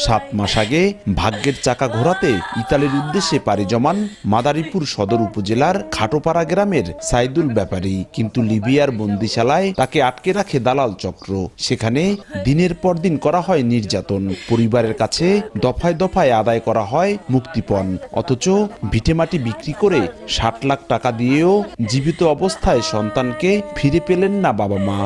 7 মাস আগে ভাগ্যের চাকা ঘোরাতে ইতালির উদ্দেশ্যে পাড়ি জমান মাদারীপুর সদর উপজেলার খাটোপাড়া গ্রামের সাইদুল ব্যাপারী, কিন্তু লিবিয়ার বন্দিশালায় তাকে আটকে রাখে দালাল চক্র। সেখানে দিনের পর দিন করা হয় নির্যাতন, পরিবারের কাছে দফায় দফায় আদায় করা হয় মুক্তিপণ, অথচ ভিটেমাটি বিক্রি করে 60 লাখ টাকা দিয়েও জীবিত অবস্থায় সন্তানকে ফিরে পেলেন না বাবা মা।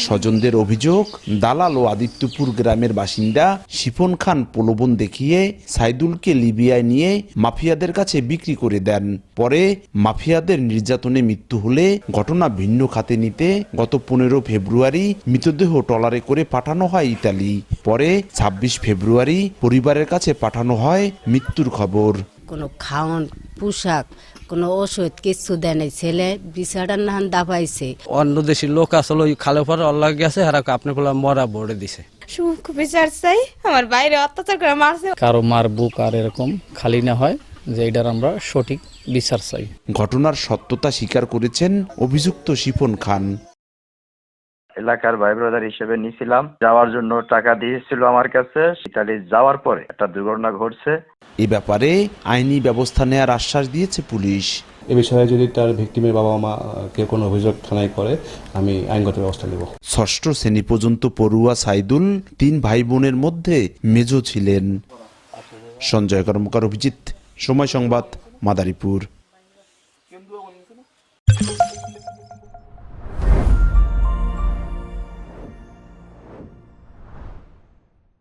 স্বজনদের অভিযোগ, দালাল ও আদিত্যপুর গ্রামের বাসিন্দা শিফন খান প্রলোভন দেখিয়ে সাইদুলকে লিবিয়ায় নিয়ে মাফিয়াদের কাছে বিক্রি করে দেন। পরে মাফিয়াদের নির্যাতনে মৃত্যু হলে ঘটনা ভিন্ন খাতে নিতে গত 15 ফেব্রুয়ারি মৃতদেহ ট্রলারে করে পাঠানো হয় ইতালি। পরে 26 ফেব্রুয়ারি পরিবারের কাছে পাঠানো হয় মৃত্যুর খবর। কোনো খাওয়ান, পোশাক, কোনো ওষুধ কিছু দেয় নাই। ছেলে বিচারার নাহান দাবাইছে। অন্য দেশের লোক আসলে ওই খালে পরে অল্লাহ গেছে, আর আপনি বলে মরা বড়ে দিছে। খুব বিচার চাই, আমার বাইরে অত্যাচার করে মারছে। কারো মার বুক আর এরকম খালি না হয়, যে এটার আমরা সঠিক বিচার চাই। ঘটনার সত্যতা স্বীকার করেছেন অভিযুক্ত শিফন খান। এলাকার ভাই ব্রাদার হিসেবে নিয়েছিলাম, যাওয়ার জন্য টাকা দিয়েছিল আমার কাছে। ইতালি যাওয়ার পরে একটা দুর্ঘটনা ঘটছে। এ ব্যাপারে আইনি ব্যবস্থা নেওয়ার আশ্বাস দিয়েছে পুলিশ। এ বিষয়ে যদি তার ভিকটিমের বাবা মা কেউ কোনো অভিযোগ থানায় করে, আমি আইনগত ব্যবস্থা নেব। 6ষ্ঠ শ্রেণী পর্যন্ত পড়ুয়া সাইদুল 3 ভাই বোনের মধ্যে মেজো ছিলেন। সঞ্জয় কর্মকার, অভিজিৎ, সময় সংবাদ, মাদারীপুর।